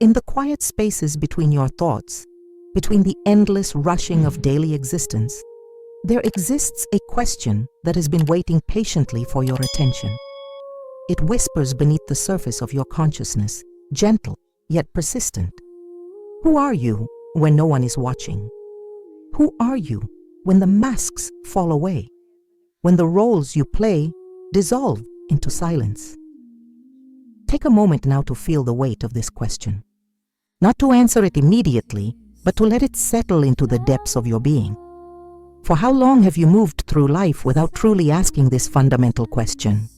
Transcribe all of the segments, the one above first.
In the quiet spaces between your thoughts, between the endless rushing of daily existence, there exists a question that has been waiting patiently for your attention. It whispers beneath the surface of your consciousness, gentle yet persistent. Who are you when no one is watching? Who are you when the masks fall away? When the roles you play dissolve into silence? Take a moment now to feel the weight of this question. Not to answer it immediately, but to let it settle into the depths of your being. For how long have you moved through life without truly asking this fundamental question?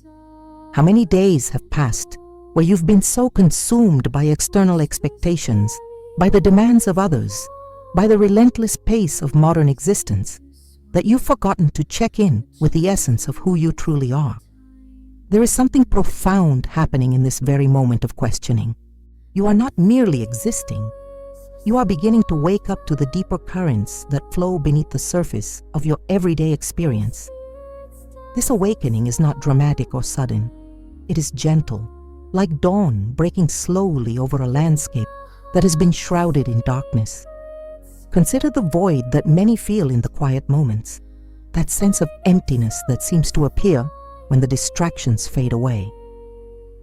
How many days have passed where you've been so consumed by external expectations, by the demands of others, by the relentless pace of modern existence, that you've forgotten to check in with the essence of who you truly are? There is something profound happening in this very moment of questioning. You are not merely existing. You are beginning to wake up to the deeper currents that flow beneath the surface of your everyday experience. This awakening is not dramatic or sudden. It is gentle, like dawn breaking slowly over a landscape that has been shrouded in darkness. Consider the void that many feel in the quiet moments, that sense of emptiness that seems to appear when the distractions fade away.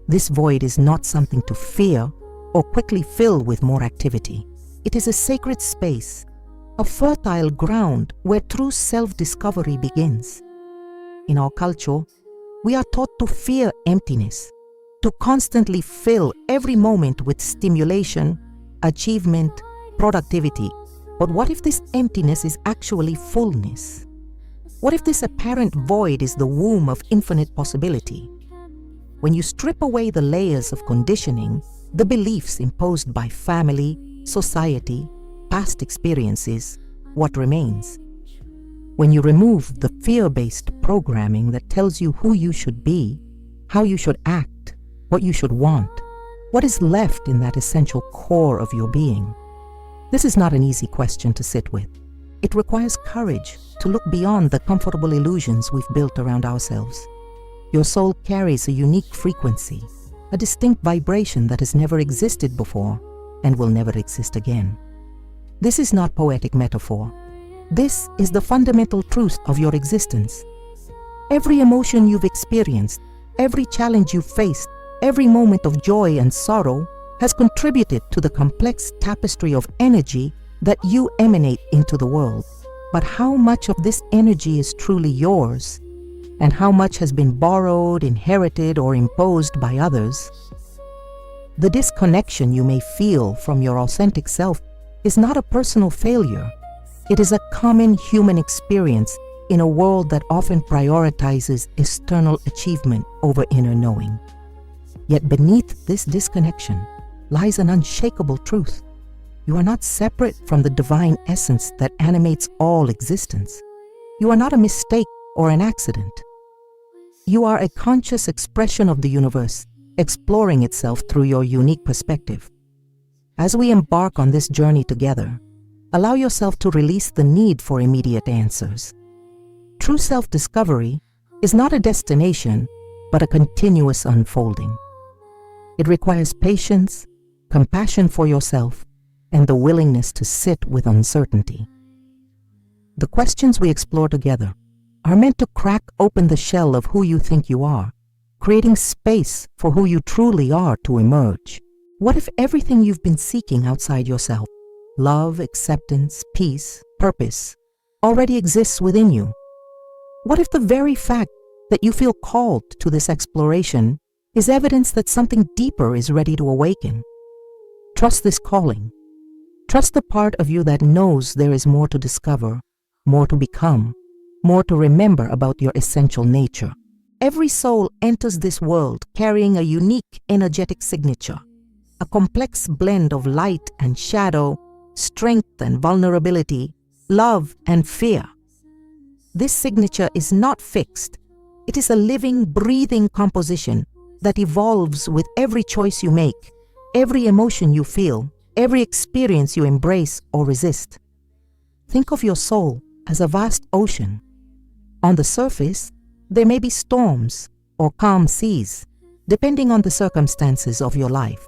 This void is not something to fear or quickly fill with more activity. It is a sacred space, a fertile ground where true self-discovery begins. In our culture, we are taught to fear emptiness, to constantly fill every moment with stimulation, achievement, productivity. But what if this emptiness is actually fullness? What if this apparent void is the womb of infinite possibility? When you strip away the layers of conditioning, the beliefs imposed by family, society, past experiences, what remains? When you remove the fear-based programming that tells you who you should be, how you should act, what you should want, what is left in that essential core of your being? This is not an easy question to sit with. It requires courage to look beyond the comfortable illusions we've built around ourselves. Your soul carries a unique frequency, a distinct vibration that has never existed before and will never exist again. This is not poetic metaphor. This is the fundamental truth of your existence. Every emotion you've experienced, every challenge you've faced, every moment of joy and sorrow has contributed to the complex tapestry of energy that you emanate into the world. But how much of this energy is truly yours, and how much has been borrowed, inherited, or imposed by others? The disconnection you may feel from your authentic self is not a personal failure. It is a common human experience in a world that often prioritizes external achievement over inner knowing. Yet beneath this disconnection lies an unshakable truth. You are not separate from the divine essence that animates all existence. You are not a mistake or an accident. You are a conscious expression of the universe, exploring itself through your unique perspective. As we embark on this journey together, allow yourself to release the need for immediate answers. True self-discovery is not a destination, but a continuous unfolding. It requires patience, compassion for yourself, and the willingness to sit with uncertainty. The questions we explore together are meant to crack open the shell of who you think you are, creating space for who you truly are to emerge. What if everything you've been seeking outside yourself, love, acceptance, peace, purpose, already exists within you? What if the very fact that you feel called to this exploration is evidence that something deeper is ready to awaken? Trust this calling. Trust the part of you that knows there is more to discover, more to become, more to remember about your essential nature. Every soul enters this world carrying a unique energetic signature, a complex blend of light and shadow, strength and vulnerability, love and fear. This signature is not fixed. It is a living, breathing composition that evolves with every choice you make, every emotion you feel, every experience you embrace or resist. Think of your soul as a vast ocean. On the surface, there may be storms or calm seas, depending on the circumstances of your life.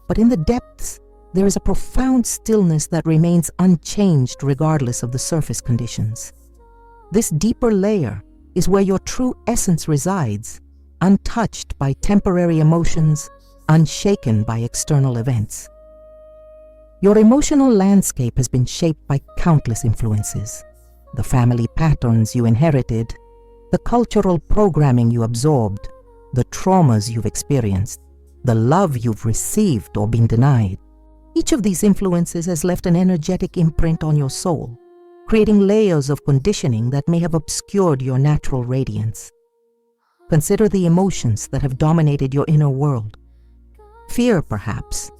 But in the depths, there is a profound stillness that remains unchanged regardless of the surface conditions. This deeper layer is where your true essence resides, untouched by temporary emotions, unshaken by external events. Your emotional landscape has been shaped by countless influences: the family patterns you inherited, the cultural programming you absorbed, the traumas you've experienced, the love you've received or been denied. Each of these influences has left an energetic imprint on your soul, creating layers of conditioning that may have obscured your natural radiance. Consider the emotions that have dominated your inner world. Fear, perhaps,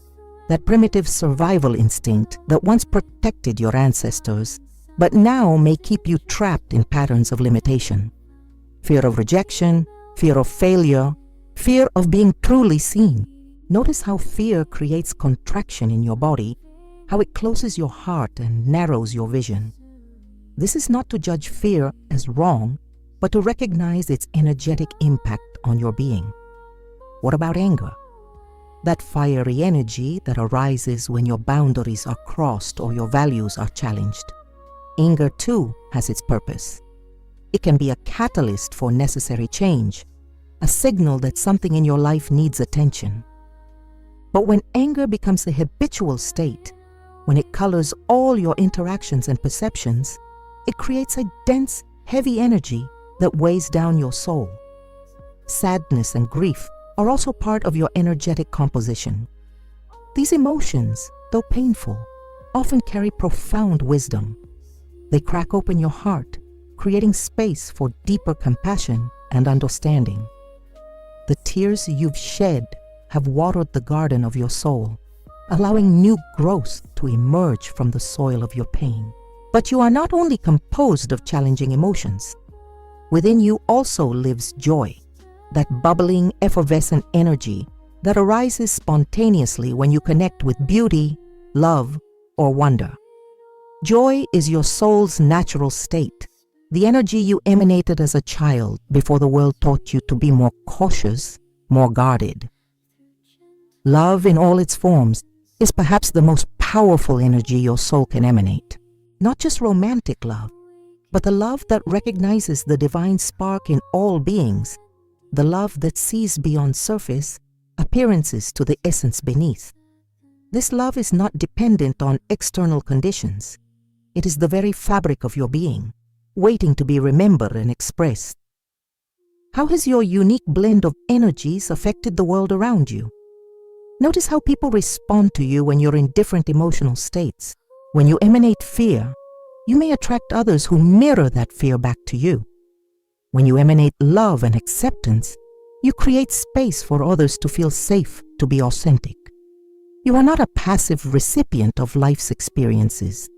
that primitive survival instinct that once protected your ancestors, but now may keep you trapped in patterns of limitation. Fear of rejection, fear of failure, fear of being truly seen. Notice how fear creates contraction in your body, how it closes your heart and narrows your vision. This is not to judge fear as wrong, but to recognize its energetic impact on your being. What about anger? That fiery energy that arises when your boundaries are crossed or your values are challenged. Anger, too, has its purpose. It can be a catalyst for necessary change, a signal that something in your life needs attention. But when anger becomes a habitual state, when it colors all your interactions and perceptions, it creates a dense, heavy energy that weighs down your soul. Sadness and grief are also part of your energetic composition. These emotions, though painful, often carry profound wisdom. They crack open your heart, creating space for deeper compassion and understanding. The tears you've shed have watered the garden of your soul, allowing new growth to emerge from the soil of your pain. But you are not only composed of challenging emotions. Within you also lives joy, that bubbling, effervescent energy that arises spontaneously when you connect with beauty, love, or wonder. Joy is your soul's natural state, the energy you emanated as a child before the world taught you to be more cautious, more guarded. Love in all its forms is perhaps the most powerful energy your soul can emanate. Not just romantic love, but the love that recognizes the divine spark in all beings, the love that sees beyond surface appearances to the essence beneath. This love is not dependent on external conditions. It is the very fabric of your being, waiting to be remembered and expressed. How has your unique blend of energies affected the world around you? Notice how people respond to you when you're in different emotional states. When you emanate fear, you may attract others who mirror that fear back to you. When you emanate love and acceptance, you create space for others to feel safe to be authentic. You are not a passive recipient of life's experiences.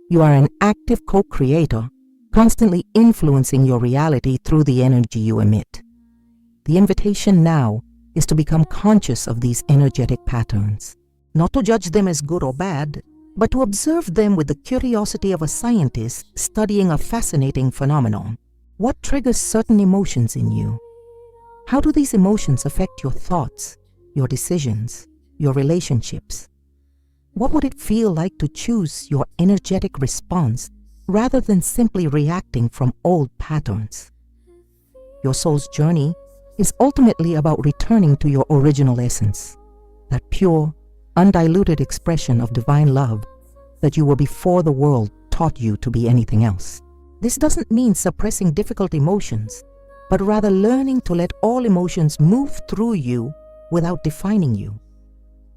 You are an active co-creator, constantly influencing your reality through the energy you emit. The invitation now is to become conscious of these energetic patterns, not to judge them as good or bad, but to observe them with the curiosity of a scientist studying a fascinating phenomenon. What triggers certain emotions in you? How do these emotions affect your thoughts, your decisions, your relationships? What would it feel like to choose your energetic response rather than simply reacting from old patterns? Your soul's journey is ultimately about returning to your original essence, that pure, undiluted expression of divine love that you were before the world taught you to be anything else. This doesn't mean suppressing difficult emotions, but rather learning to let all emotions move through you without defining you.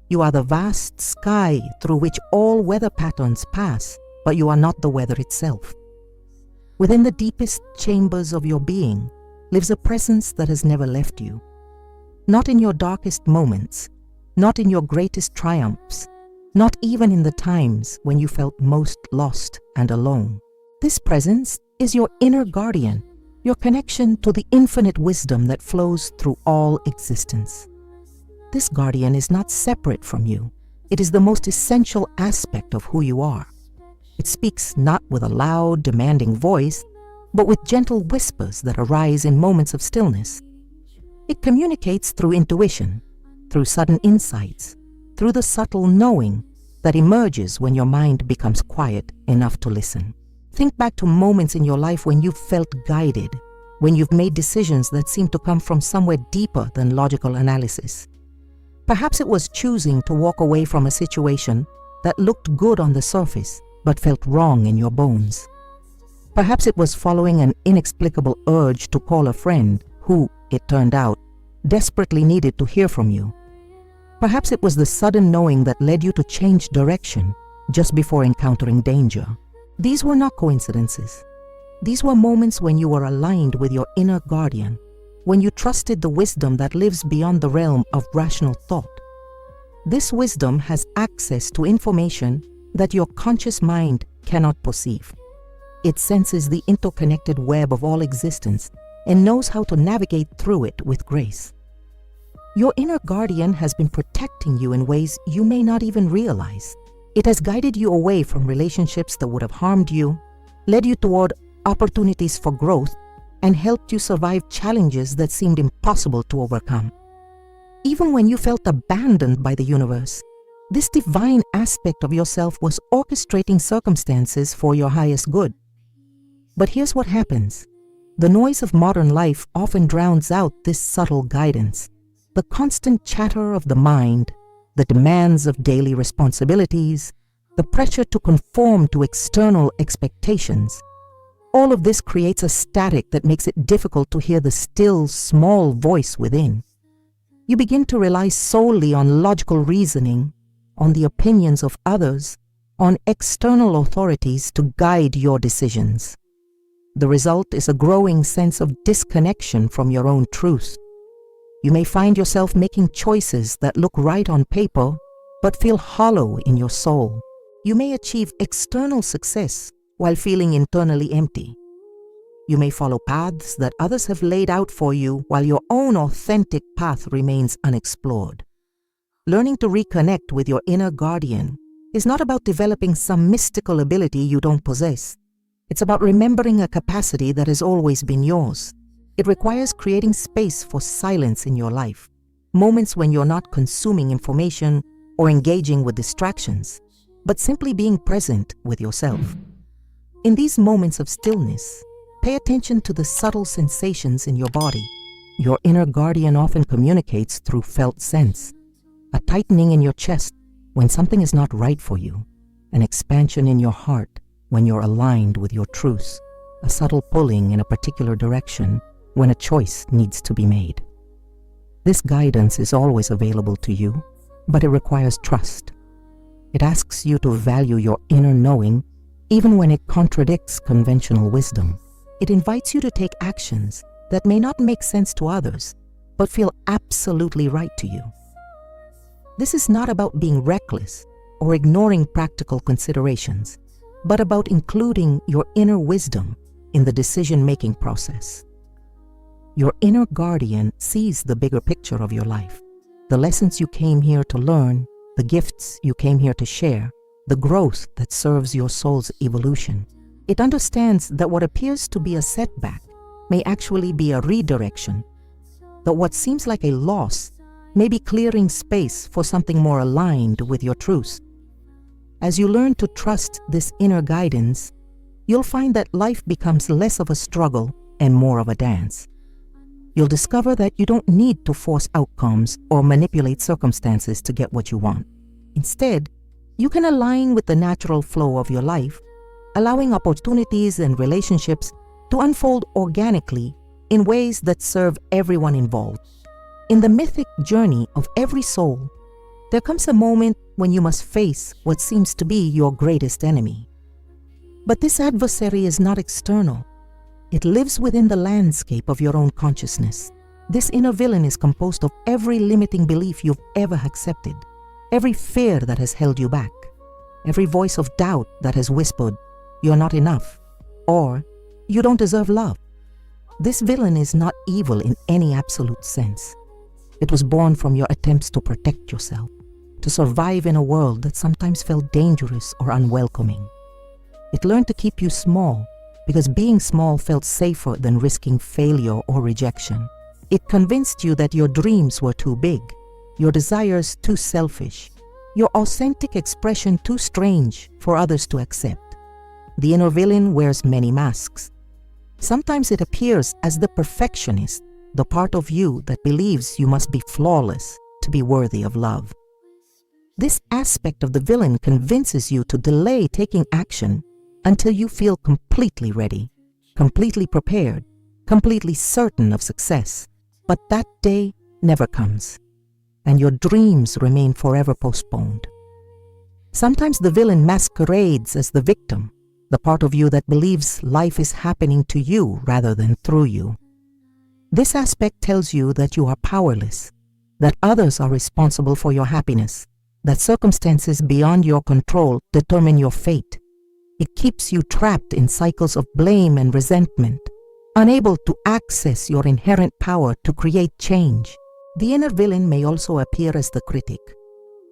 You are the vast sky through which all weather patterns pass, but you are not the weather itself. Within the deepest chambers of your being lives a presence that has never left you. Not in your darkest moments, not in your greatest triumphs, not even in the times when you felt most lost and alone. This presence is your inner guardian, your connection to the infinite wisdom that flows through all existence. This guardian is not separate from you. It is the most essential aspect of who you are. It speaks not with a loud, demanding voice, but with gentle whispers that arise in moments of stillness. It communicates through intuition, through sudden insights, through the subtle knowing, that emerges when your mind becomes quiet enough to listen. Think back to moments in your life when you felt guided, when you've made decisions that seem to come from somewhere deeper than logical analysis. Perhaps it was choosing to walk away from a situation that looked good on the surface but felt wrong in your bones. Perhaps it was following an inexplicable urge to call a friend who, it turned out, desperately needed to hear from you. Perhaps it was the sudden knowing that led you to change direction just before encountering danger. These were not coincidences. These were moments when you were aligned with your inner guardian, when you trusted the wisdom that lives beyond the realm of rational thought. This wisdom has access to information that your conscious mind cannot perceive. It senses the interconnected web of all existence and knows how to navigate through it with grace. Your inner guardian has been protecting you in ways you may not even realize. It has guided you away from relationships that would have harmed you, led you toward opportunities for growth, and helped you survive challenges that seemed impossible to overcome. Even when you felt abandoned by the universe, this divine aspect of yourself was orchestrating circumstances for your highest good. But here's what happens. The noise of modern life often drowns out this subtle guidance. The constant chatter of the mind, the demands of daily responsibilities, the pressure to conform to external expectations. All of this creates a static that makes it difficult to hear the still, small voice within. You begin to rely solely on logical reasoning, on the opinions of others, on external authorities to guide your decisions. The result is a growing sense of disconnection from your own truth. You may find yourself making choices that look right on paper, but feel hollow in your soul. You may achieve external success while feeling internally empty. You may follow paths that others have laid out for you while your own authentic path remains unexplored. Learning to reconnect with your inner guardian is not about developing some mystical ability you don't possess. It's about remembering a capacity that has always been yours. It requires creating space for silence in your life, moments when you're not consuming information or engaging with distractions, but simply being present with yourself. In these moments of stillness, pay attention to the subtle sensations in your body. Your inner guardian often communicates through felt sense. A tightening in your chest when something is not right for you, an expansion in your heart when you're aligned with your truth, a subtle pulling in a particular direction when a choice needs to be made. This guidance is always available to you, but it requires trust. It asks you to value your inner knowing even when it contradicts conventional wisdom. It invites you to take actions that may not make sense to others, but feel absolutely right to you. This is not about being reckless or ignoring practical considerations, but about including your inner wisdom in the decision-making process. Your inner guardian sees the bigger picture of your life, the lessons you came here to learn, the gifts you came here to share, the growth that serves your soul's evolution. It understands that what appears to be a setback may actually be a redirection, that what seems like a loss may be clearing space for something more aligned with your truth. As you learn to trust this inner guidance, you'll find that life becomes less of a struggle and more of a dance. You'll discover that you don't need to force outcomes or manipulate circumstances to get what you want. Instead, you can align with the natural flow of your life, allowing opportunities and relationships to unfold organically in ways that serve everyone involved. In the mythic journey of every soul, there comes a moment when you must face what seems to be your greatest enemy. But this adversary is not external. It lives within the landscape of your own consciousness. This inner villain is composed of every limiting belief you've ever accepted, every fear that has held you back, every voice of doubt that has whispered, "You're not enough," or "You don't deserve love." This villain is not evil in any absolute sense. It was born from your attempts to protect yourself, to survive in a world that sometimes felt dangerous or unwelcoming. It learned to keep you small because being small felt safer than risking failure or rejection. It convinced you that your dreams were too big, your desires too selfish, your authentic expression too strange for others to accept. The inner villain wears many masks. Sometimes it appears as the perfectionist, the part of you that believes you must be flawless to be worthy of love. This aspect of the villain convinces you to delay taking action until you feel completely ready, completely prepared, completely certain of success. But that day never comes, and your dreams remain forever postponed. Sometimes the villain masquerades as the victim, the part of you that believes life is happening to you rather than through you. This aspect tells you that you are powerless, that others are responsible for your happiness, that circumstances beyond your control determine your fate. It keeps you trapped in cycles of blame and resentment, unable to access your inherent power to create change. The inner villain may also appear as the critic,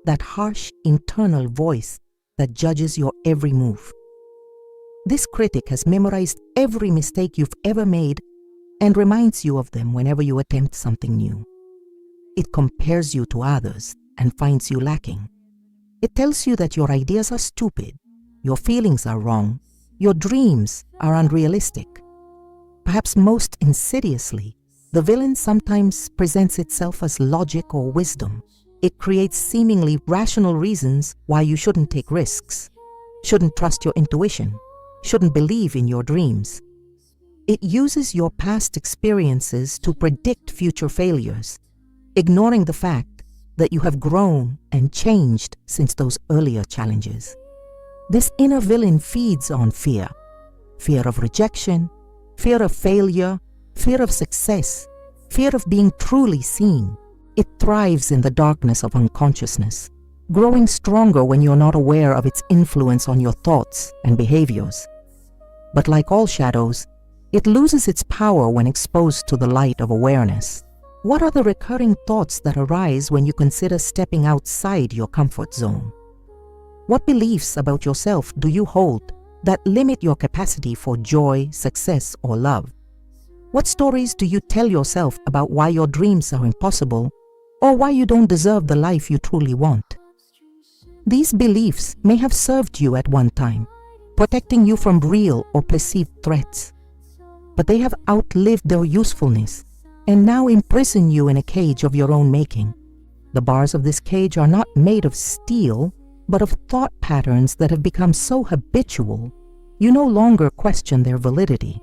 that harsh internal voice that judges your every move. This critic has memorized every mistake you've ever made and reminds you of them whenever you attempt something new. It compares you to others and finds you lacking. It tells you that your ideas are stupid, your feelings are wrong, your dreams are unrealistic. Perhaps most insidiously, the villain sometimes presents itself as logic or wisdom. It creates seemingly rational reasons why you shouldn't take risks, shouldn't trust your intuition, shouldn't believe in your dreams. It uses your past experiences to predict future failures, ignoring the fact that you have grown and changed since those earlier challenges. This inner villain feeds on fear, fear of rejection, fear of failure, fear of success, fear of being truly seen. It thrives in the darkness of unconsciousness, growing stronger when you're not aware of its influence on your thoughts and behaviors. But like all shadows, it loses its power when exposed to the light of awareness. What are the recurring thoughts that arise when you consider stepping outside your comfort zone? What beliefs about yourself do you hold that limit your capacity for joy, success, or love? What stories do you tell yourself about why your dreams are impossible or why you don't deserve the life you truly want? These beliefs may have served you at one time, protecting you from real or perceived threats. But they have outlived their usefulness and now imprison you in a cage of your own making. The bars of this cage are not made of steel, but of thought patterns that have become so habitual, you no longer question their validity.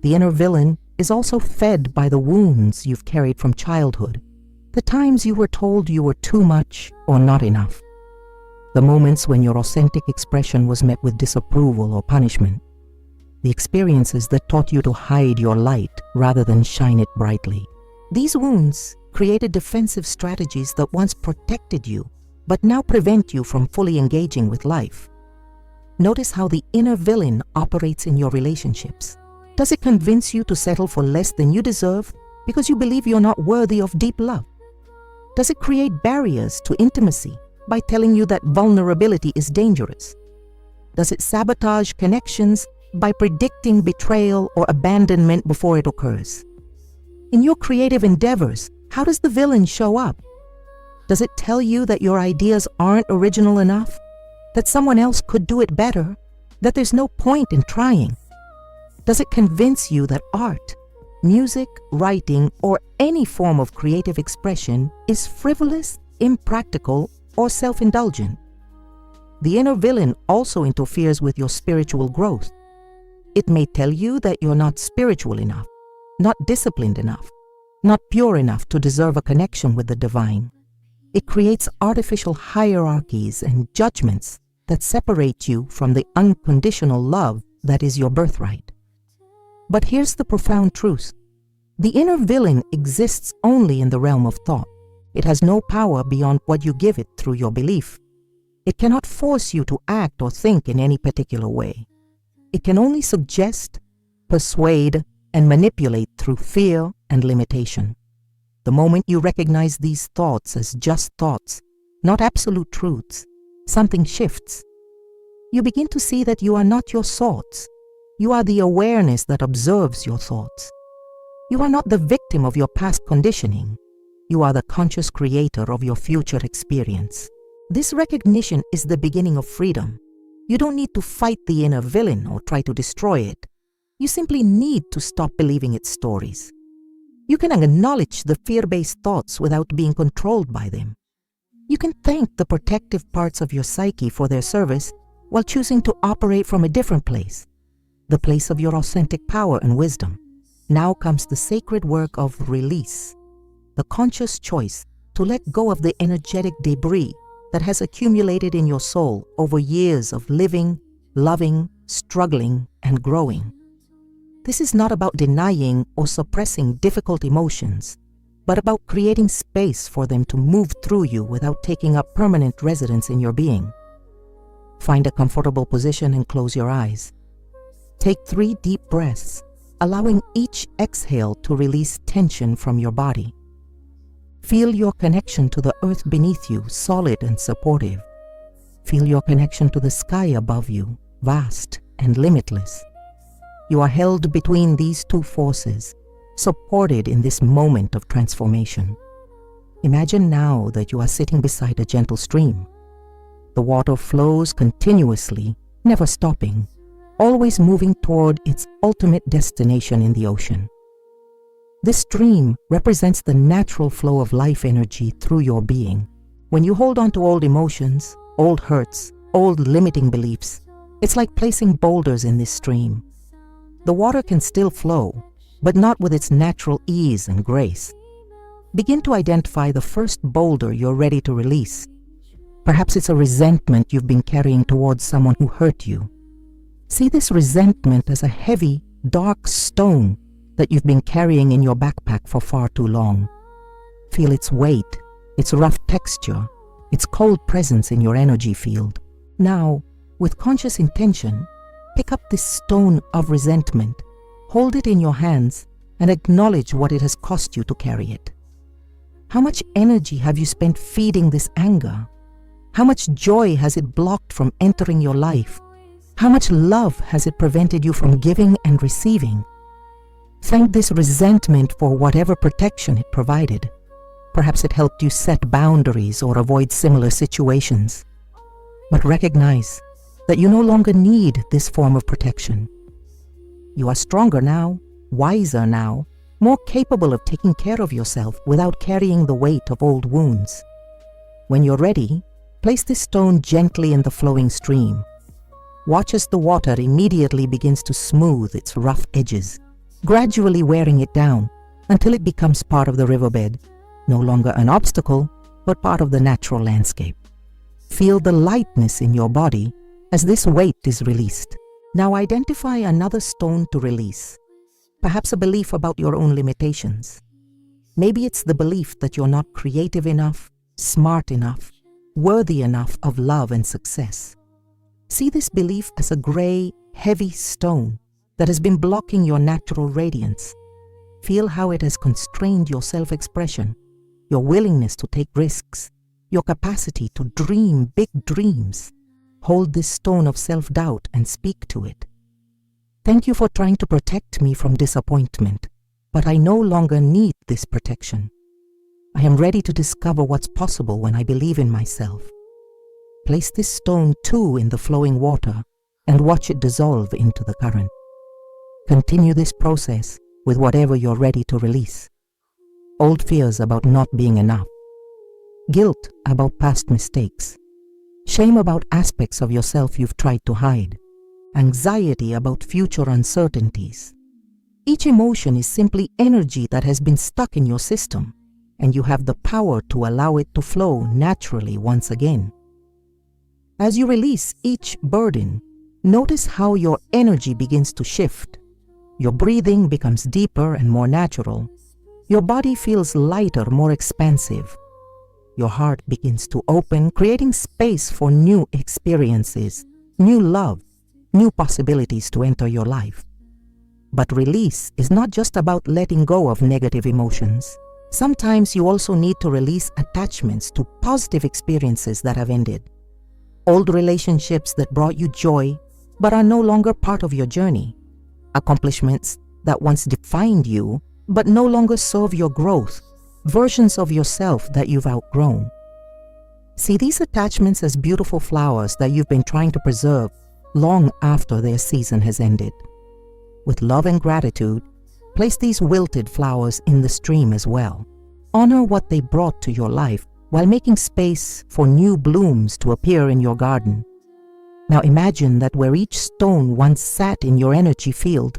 The inner villain is also fed by the wounds you've carried from childhood, the times you were told you were too much or not enough, the moments when your authentic expression was met with disapproval or punishment, the experiences that taught you to hide your light rather than shine it brightly. These wounds created defensive strategies that once protected you, but now prevent you from fully engaging with life. Notice how the inner villain operates in your relationships. Does it convince you to settle for less than you deserve because you believe you're not worthy of deep love? Does it create barriers to intimacy by telling you that vulnerability is dangerous? Does it sabotage connections by predicting betrayal or abandonment before it occurs? In your creative endeavors, how does the villain show up? Does it tell you that your ideas aren't original enough? That someone else could do it better? That there's no point in trying? Does it convince you that art, music, writing, or any form of creative expression is frivolous, impractical, or self-indulgent? The inner villain also interferes with your spiritual growth. It may tell you that you're not spiritual enough, not disciplined enough, not pure enough to deserve a connection with the divine. It creates artificial hierarchies and judgments that separate you from the unconditional love that is your birthright. But here's the profound truth. The inner villain exists only in the realm of thought. It has no power beyond what you give it through your belief. It cannot force you to act or think in any particular way. It can only suggest, persuade, and manipulate through fear and limitation. The moment you recognize these thoughts as just thoughts, not absolute truths, something shifts. You begin to see that you are not your thoughts. You are the awareness that observes your thoughts. You are not the victim of your past conditioning. You are the conscious creator of your future experience. This recognition is the beginning of freedom. You don't need to fight the inner villain or try to destroy it. You simply need to stop believing its stories. You can acknowledge the fear-based thoughts without being controlled by them. You can thank the protective parts of your psyche for their service while choosing to operate from a different place, the place of your authentic power and wisdom. Now comes the sacred work of release, the conscious choice to let go of the energetic debris that has accumulated in your soul over years of living, loving, struggling, and growing. This is not about denying or suppressing difficult emotions, but about creating space for them to move through you without taking up permanent residence in your being. Find a comfortable position and close your eyes. Take 3 deep breaths, allowing each exhale to release tension from your body. Feel your connection to the earth beneath you, solid and supportive. Feel your connection to the sky above you, vast and limitless. You are held between these two forces, supported in this moment of transformation. Imagine now that you are sitting beside a gentle stream. The water flows continuously, never stopping, always moving toward its ultimate destination in the ocean. This stream represents the natural flow of life energy through your being. When you hold on to old emotions, old hurts, old limiting beliefs, it's like placing boulders in this stream. The water can still flow, but not with its natural ease and grace. Begin to identify the first boulder you're ready to release. Perhaps it's a resentment you've been carrying towards someone who hurt you. See this resentment as a heavy, dark stone that you've been carrying in your backpack for far too long. Feel its weight, its rough texture, its cold presence in your energy field. Now, with conscious intention, pick up this stone of resentment, hold it in your hands, and acknowledge what it has cost you to carry it. How much energy have you spent feeding this anger? How much joy has it blocked from entering your life? How much love has it prevented you from giving and receiving? Thank this resentment for whatever protection it provided. Perhaps it helped you set boundaries or avoid similar situations. But recognize that you no longer need this form of protection. You are stronger now, wiser now, more capable of taking care of yourself without carrying the weight of old wounds. When you're ready, place this stone gently in the flowing stream. Watch as the water immediately begins to smooth its rough edges, gradually wearing it down until it becomes part of the riverbed, no longer an obstacle, but part of the natural landscape. Feel the lightness in your body as this weight is released. Now identify another stone to release, perhaps a belief about your own limitations. Maybe it's the belief that you're not creative enough, smart enough, worthy enough of love and success. See this belief as a gray, heavy stone that has been blocking your natural radiance. Feel how it has constrained your self-expression, your willingness to take risks, your capacity to dream big dreams. Hold this stone of self-doubt and speak to it. Thank you for trying to protect me from disappointment, but I no longer need this protection. I am ready to discover what's possible when I believe in myself. Place this stone too in the flowing water and watch it dissolve into the current. Continue this process with whatever you're ready to release. Old fears about not being enough, guilt about past mistakes, shame about aspects of yourself you've tried to hide, anxiety about future uncertainties. Each emotion is simply energy that has been stuck in your system, and you have the power to allow it to flow naturally once again. As you release each burden, notice how your energy begins to shift. Your breathing becomes deeper and more natural. Your body feels lighter, more expansive. Your heart begins to open, creating space for new experiences, new love, new possibilities to enter your life. But release is not just about letting go of negative emotions. Sometimes you also need to release attachments to positive experiences that have ended. Old relationships that brought you joy but are no longer part of your journey. Accomplishments that once defined you but no longer serve your growth. Versions of yourself that you've outgrown. See these attachments as beautiful flowers that you've been trying to preserve long after their season has ended. With love and gratitude, place these wilted flowers in the stream as well. Honor what they brought to your life while making space for new blooms to appear in your garden. Now imagine that where each stone once sat in your energy field,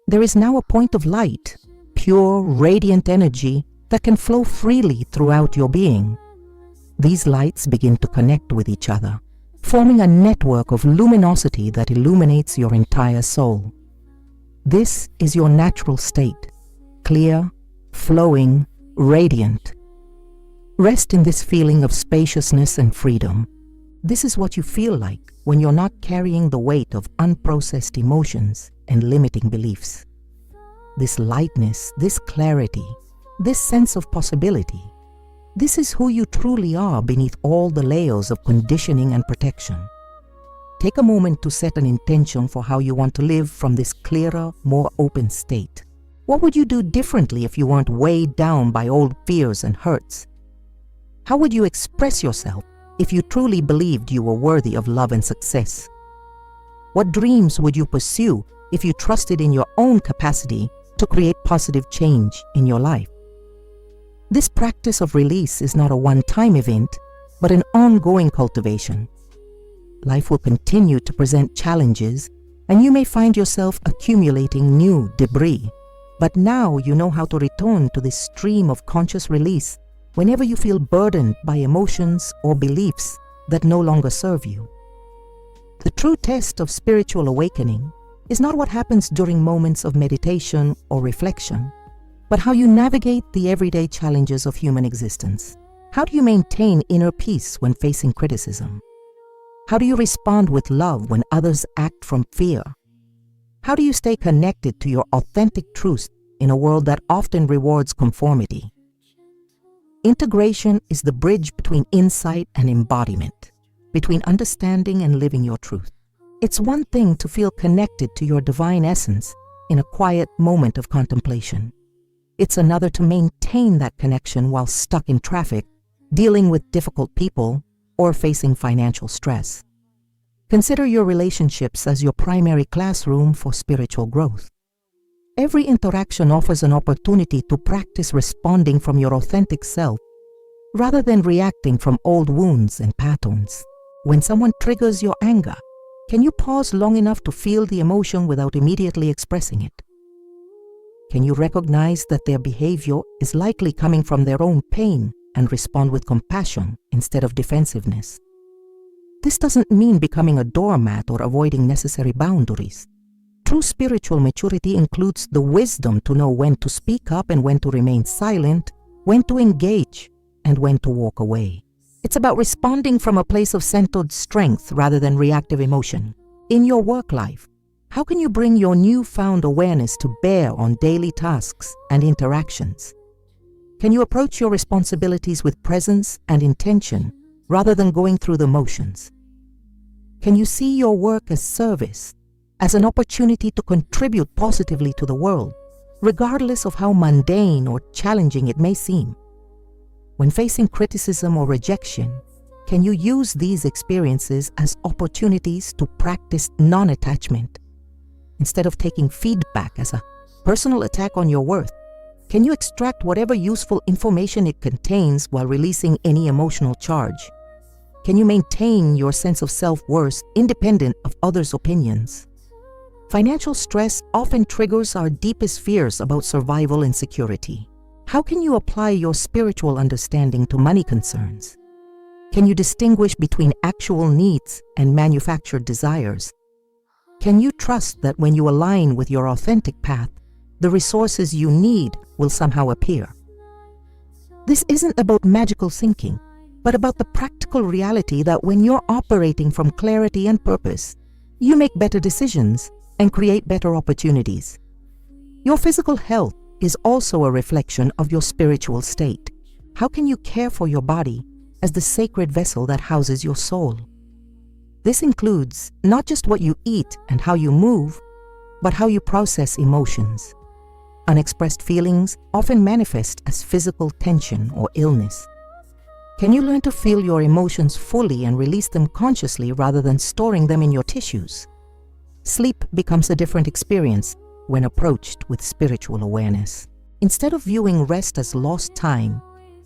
there is now a point of light, pure, radiant energy that can flow freely throughout your being. These lights begin to connect with each other, forming a network of luminosity that illuminates your entire soul. This is your natural state, clear, flowing, radiant. Rest in this feeling of spaciousness and freedom. This is what you feel like when you're not carrying the weight of unprocessed emotions and limiting beliefs. This lightness, this clarity, this sense of possibility, this is who you truly are beneath all the layers of conditioning and protection. Take a moment to set an intention for how you want to live from this clearer, more open state. What would you do differently if you weren't weighed down by old fears and hurts? How would you express yourself if you truly believed you were worthy of love and success? What dreams would you pursue if you trusted in your own capacity to create positive change in your life? This practice of release is not a one-time event, but an ongoing cultivation. Life will continue to present challenges, and you may find yourself accumulating new debris. But now you know how to return to this stream of conscious release whenever you feel burdened by emotions or beliefs that no longer serve you. The true test of spiritual awakening is not what happens during moments of meditation or reflection, but how you navigate the everyday challenges of human existence. How do you maintain inner peace when facing criticism? How do you respond with love when others act from fear? How do you stay connected to your authentic truth in a world that often rewards conformity? Integration is the bridge between insight and embodiment, between understanding and living your truth. It's one thing to feel connected to your divine essence in a quiet moment of contemplation. It's another to maintain that connection while stuck in traffic, dealing with difficult people, or facing financial stress. Consider your relationships as your primary classroom for spiritual growth. Every interaction offers an opportunity to practice responding from your authentic self, rather than reacting from old wounds and patterns. When someone triggers your anger, can you pause long enough to feel the emotion without immediately expressing it? Can you recognize that their behavior is likely coming from their own pain and respond with compassion instead of defensiveness? This doesn't mean becoming a doormat or avoiding necessary boundaries. True spiritual maturity includes the wisdom to know when to speak up and when to remain silent, when to engage, and when to walk away. It's about responding from a place of centered strength rather than reactive emotion. In your work life, how can you bring your newfound awareness to bear on daily tasks and interactions? Can you approach your responsibilities with presence and intention rather than going through the motions? Can you see your work as service, as an opportunity to contribute positively to the world, regardless of how mundane or challenging it may seem? When facing criticism or rejection, can you use these experiences as opportunities to practice non-attachment? Instead of taking feedback as a personal attack on your worth, can you extract whatever useful information it contains while releasing any emotional charge? Can you maintain your sense of self-worth independent of others' opinions? Financial stress often triggers our deepest fears about survival and security. How can you apply your spiritual understanding to money concerns? Can you distinguish between actual needs and manufactured desires? Can you trust that when you align with your authentic path, the resources you need will somehow appear? This isn't about magical thinking, but about the practical reality that when you're operating from clarity and purpose, you make better decisions and create better opportunities. Your physical health is also a reflection of your spiritual state. How can you care for your body as the sacred vessel that houses your soul? This includes not just what you eat and how you move, but how you process emotions. Unexpressed feelings often manifest as physical tension or illness. Can you learn to feel your emotions fully and release them consciously rather than storing them in your tissues? Sleep becomes a different experience when approached with spiritual awareness. Instead of viewing rest as lost time,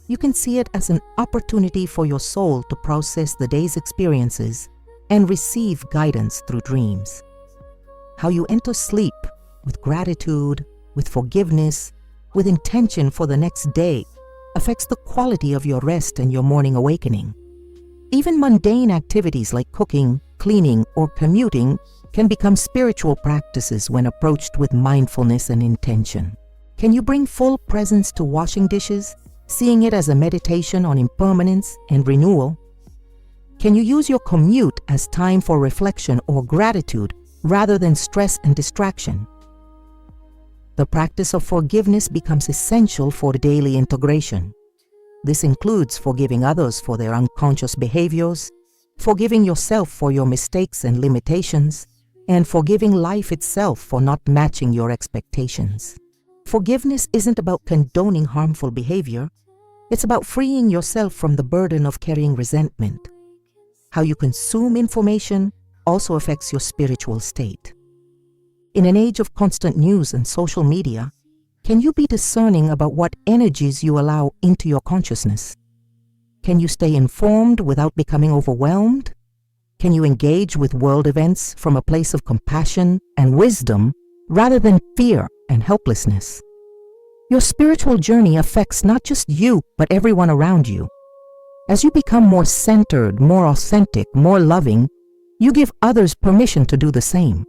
you can see it as an opportunity for your soul to process the day's experiences and receive guidance through dreams. How you enter sleep with gratitude, with forgiveness, with intention for the next day affects the quality of your rest and your morning awakening. Even mundane activities like cooking, cleaning, or commuting can become spiritual practices when approached with mindfulness and intention. Can you bring full presence to washing dishes, seeing it as a meditation on impermanence and renewal? Can you use your commute as time for reflection or gratitude rather than stress and distraction? The practice of forgiveness becomes essential for daily integration. This includes forgiving others for their unconscious behaviors, forgiving yourself for your mistakes and limitations, and forgiving life itself for not matching your expectations. Forgiveness isn't about condoning harmful behavior. It's about freeing yourself from the burden of carrying resentment. How you consume information also affects your spiritual state. In an age of constant news and social media, can you be discerning about what energies you allow into your consciousness? Can you stay informed without becoming overwhelmed? Can you engage with world events from a place of compassion and wisdom rather than fear and helplessness? Your spiritual journey affects not just you, but everyone around you. As you become more centered, more authentic, more loving, you give others permission to do the same.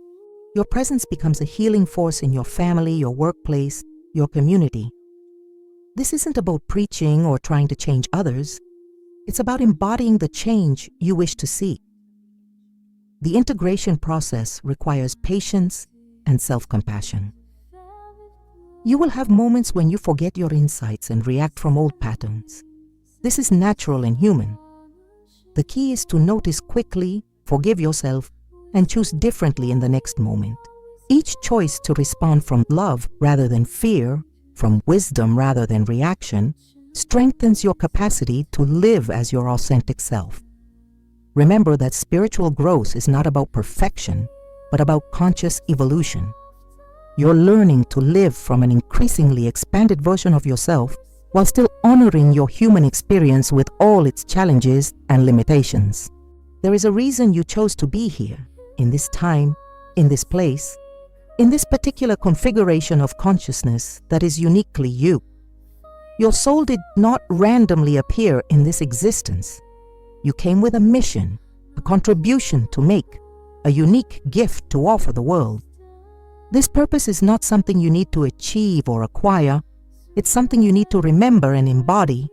Your presence becomes a healing force in your family, your workplace, your community. This isn't about preaching or trying to change others. It's about embodying the change you wish to see. The integration process requires patience and self-compassion. You will have moments when you forget your insights and react from old patterns. This is natural and human. The key is to notice quickly, forgive yourself, and choose differently in the next moment. Each choice to respond from love rather than fear, from wisdom rather than reaction, strengthens your capacity to live as your authentic self. Remember that spiritual growth is not about perfection, but about conscious evolution. You're learning to live from an increasingly expanded version of yourself while still honoring your human experience with all its challenges and limitations. There is a reason you chose to be here, in this time, in this place, in this particular configuration of consciousness that is uniquely you. Your soul did not randomly appear in this existence. You came with a mission, a contribution to make, a unique gift to offer the world. This purpose is not something you need to achieve or acquire. It's something you need to remember and embody.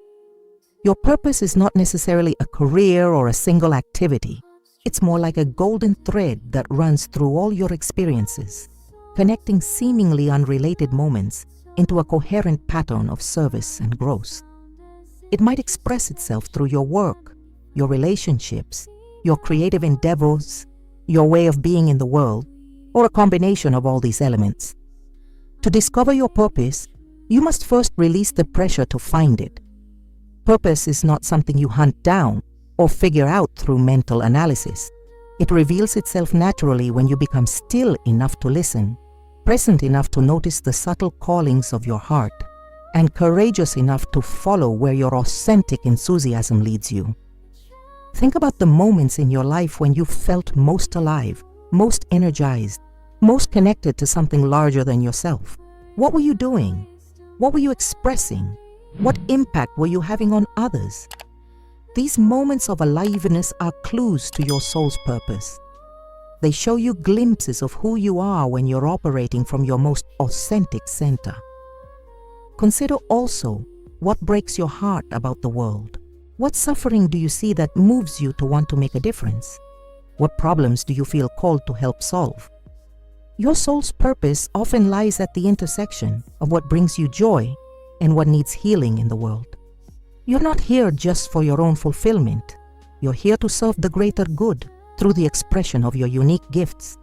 Your purpose is not necessarily a career or a single activity. It's more like a golden thread that runs through all your experiences, connecting seemingly unrelated moments into a coherent pattern of service and growth. It might express itself through your work, your relationships, your creative endeavors, your way of being in the world, or a combination of all these elements. To discover your purpose, you must first release the pressure to find it. Purpose is not something you hunt down or figure out through mental analysis. It reveals itself naturally when you become still enough to listen, present enough to notice the subtle callings of your heart, and courageous enough to follow where your authentic enthusiasm leads you. Think about the moments in your life when you felt most alive, most energized, most connected to something larger than yourself. What were you doing? What were you expressing? What impact were you having on others? These moments of aliveness are clues to your soul's purpose. They show you glimpses of who you are when you're operating from your most authentic center. Consider also what breaks your heart about the world. What suffering do you see that moves you to want to make a difference? What problems do you feel called to help solve? Your soul's purpose often lies at the intersection of what brings you joy and what needs healing in the world. You're not here just for your own fulfillment. You're here to serve the greater good through the expression of your unique gifts.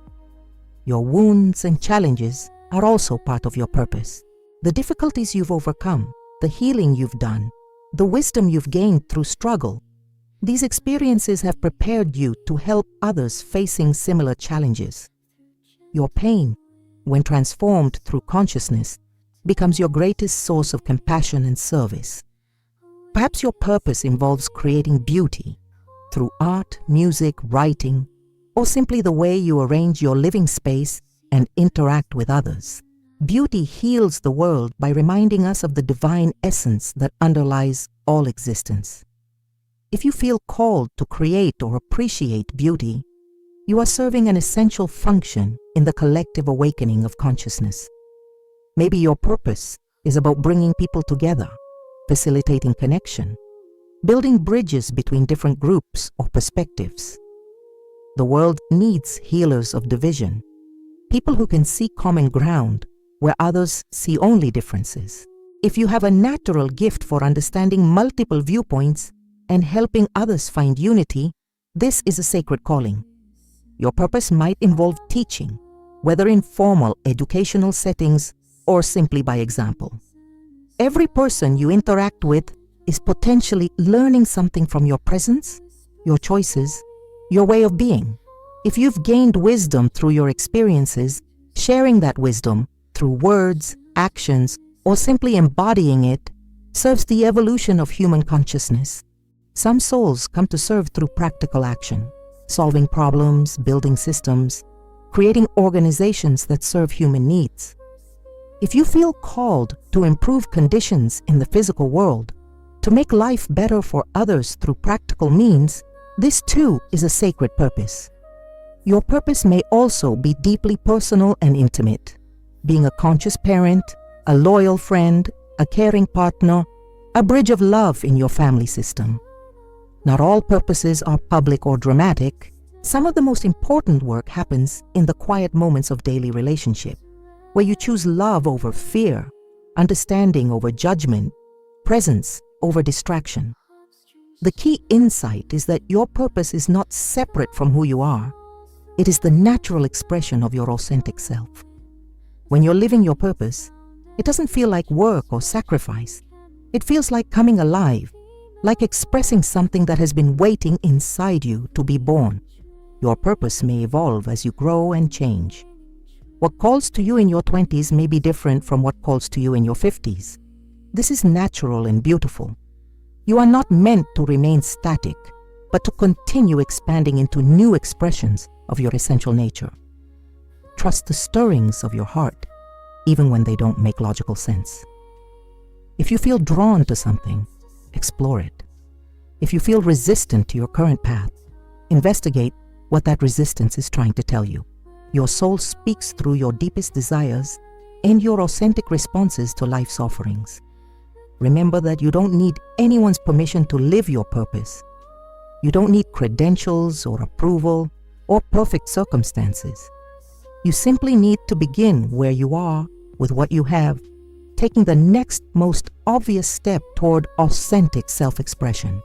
Your wounds and challenges are also part of your purpose. The difficulties you've overcome, the healing you've done, the wisdom you've gained through struggle. These experiences have prepared you to help others facing similar challenges. Your pain, when transformed through consciousness, becomes your greatest source of compassion and service. Perhaps your purpose involves creating beauty through art, music, writing, or simply the way you arrange your living space and interact with others. Beauty heals the world by reminding us of the divine essence that underlies all existence. If you feel called to create or appreciate beauty, you are serving an essential function in the collective awakening of consciousness. Maybe your purpose is about bringing people together, facilitating connection, building bridges between different groups or perspectives. The world needs healers of division, people who can see common ground where others see only differences. If you have a natural gift for understanding multiple viewpoints and helping others find unity, this is a sacred calling. Your purpose might involve teaching, whether in formal educational settings or simply by example. Every person you interact with is potentially learning something from your presence, your choices, your way of being. If you've gained wisdom through your experiences, sharing that wisdom through words, actions, or simply embodying it serves the evolution of human consciousness. Some souls come to serve through practical action, solving problems, building systems, creating organizations that serve human needs. If you feel called to improve conditions in the physical world, to make life better for others through practical means, this too is a sacred purpose. Your purpose may also be deeply personal and intimate, being a conscious parent, a loyal friend, a caring partner, a bridge of love in your family system. Not all purposes are public or dramatic. Some of the most important work happens in the quiet moments of daily relationship, where you choose love over fear, understanding over judgment, presence over distraction. The key insight is that your purpose is not separate from who you are. It is the natural expression of your authentic self. When you're living your purpose, it doesn't feel like work or sacrifice. It feels like coming alive, like expressing something that has been waiting inside you to be born. Your purpose may evolve as you grow and change. What calls to you in your 20s may be different from what calls to you in your 50s. This is natural and beautiful. You are not meant to remain static, but to continue expanding into new expressions of your essential nature. Trust the stirrings of your heart, even when they don't make logical sense. If you feel drawn to something, explore it. If you feel resistant to your current path, investigate what that resistance is trying to tell you. Your soul speaks through your deepest desires and your authentic responses to life's offerings. Remember that you don't need anyone's permission to live your purpose. You don't need credentials or approval or perfect circumstances. You simply need to begin where you are with what you have, taking the next most obvious step toward authentic self-expression.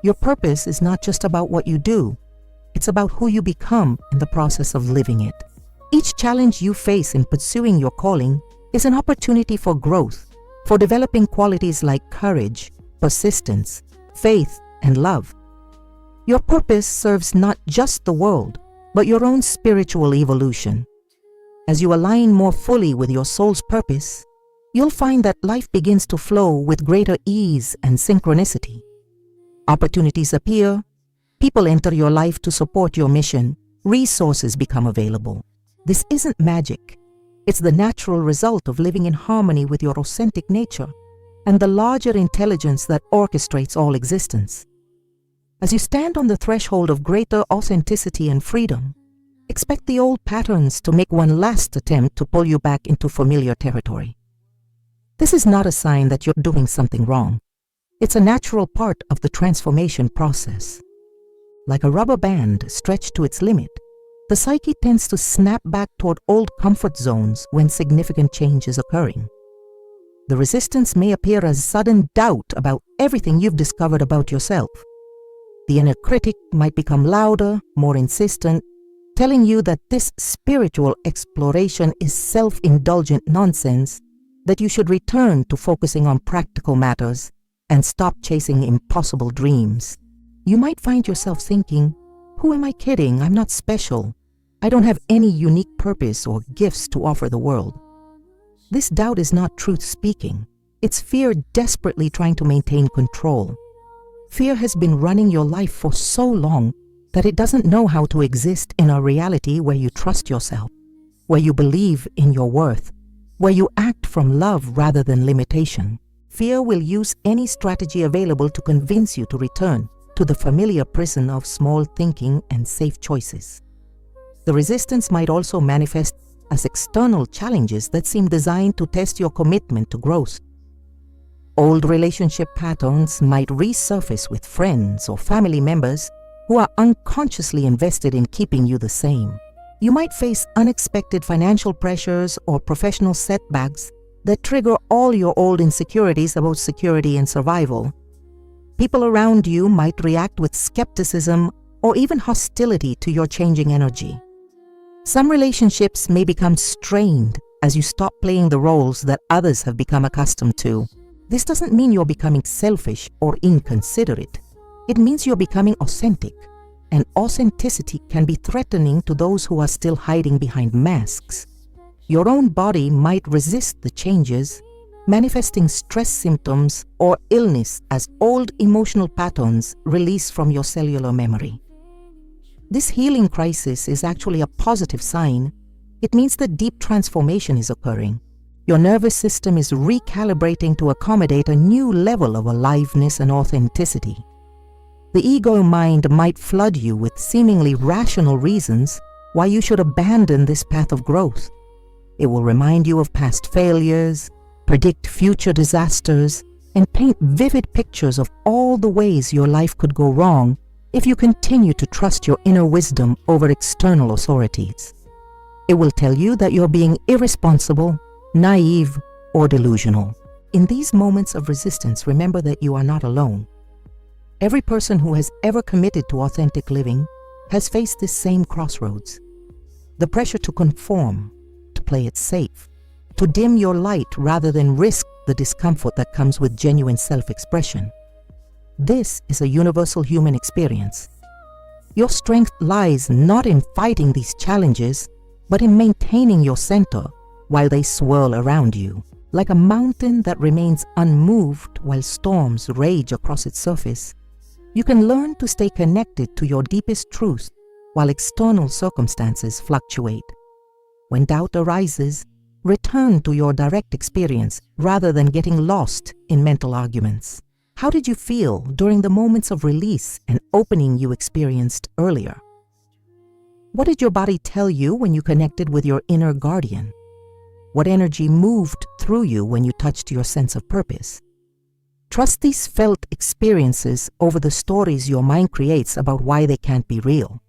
Your purpose is not just about what you do, it's about who you become in the process of living it. Each challenge you face in pursuing your calling is an opportunity for growth, for developing qualities like courage, persistence, faith, and love. Your purpose serves not just the world, but your own spiritual evolution. As you align more fully with your soul's purpose, you'll find that life begins to flow with greater ease and synchronicity. Opportunities appear, people enter your life to support your mission, resources become available. This isn't magic. It's the natural result of living in harmony with your authentic nature and the larger intelligence that orchestrates all existence. As you stand on the threshold of greater authenticity and freedom, expect the old patterns to make one last attempt to pull you back into familiar territory. This is not a sign that you're doing something wrong. It's a natural part of the transformation process. Like a rubber band stretched to its limit, the psyche tends to snap back toward old comfort zones when significant change is occurring. The resistance may appear as sudden doubt about everything you've discovered about yourself. The inner critic might become louder, more insistent, telling you that this spiritual exploration is self-indulgent nonsense, that you should return to focusing on practical matters and stop chasing impossible dreams. You might find yourself thinking, "Who am I kidding? I'm not special. I don't have any unique purpose or gifts to offer the world." This doubt is not truth speaking. It's fear desperately trying to maintain control. Fear has been running your life for so long that it doesn't know how to exist in a reality where you trust yourself, where you believe in your worth, where you act from love rather than limitation. Fear will use any strategy available to convince you to return to the familiar prison of small thinking and safe choices. The resistance might also manifest as external challenges that seem designed to test your commitment to growth. Old relationship patterns might resurface with friends or family members who are unconsciously invested in keeping you the same. You might face unexpected financial pressures or professional setbacks that trigger all your old insecurities about security and survival. People around you might react with skepticism or even hostility to your changing energy. Some relationships may become strained as you stop playing the roles that others have become accustomed to. This doesn't mean you're becoming selfish or inconsiderate. It means you're becoming authentic, and authenticity can be threatening to those who are still hiding behind masks. Your own body might resist the changes, manifesting stress symptoms or illness as old emotional patterns release from your cellular memory. This healing crisis is actually a positive sign. It means that deep transformation is occurring. Your nervous system is recalibrating to accommodate a new level of aliveness and authenticity. The ego mind might flood you with seemingly rational reasons why you should abandon this path of growth. It will remind you of past failures, predict future disasters, and paint vivid pictures of all the ways your life could go wrong if you continue to trust your inner wisdom over external authorities. It will tell you that you're being irresponsible, naive, or delusional. In these moments of resistance, remember that you are not alone. Every person who has ever committed to authentic living has faced this same crossroads. The pressure to conform, to play it safe, to dim your light rather than risk the discomfort that comes with genuine self-expression. This is a universal human experience. Your strength lies not in fighting these challenges, but in maintaining your center while they swirl around you. Like a mountain that remains unmoved while storms rage across its surface, you can learn to stay connected to your deepest truth while external circumstances fluctuate. When doubt arises, return to your direct experience rather than getting lost in mental arguments. How did you feel during the moments of release and opening you experienced earlier? What did your body tell you when you connected with your inner guardian? What energy moved through you when you touched your sense of purpose? Trust these felt experiences over the stories your mind creates about why they can't be real.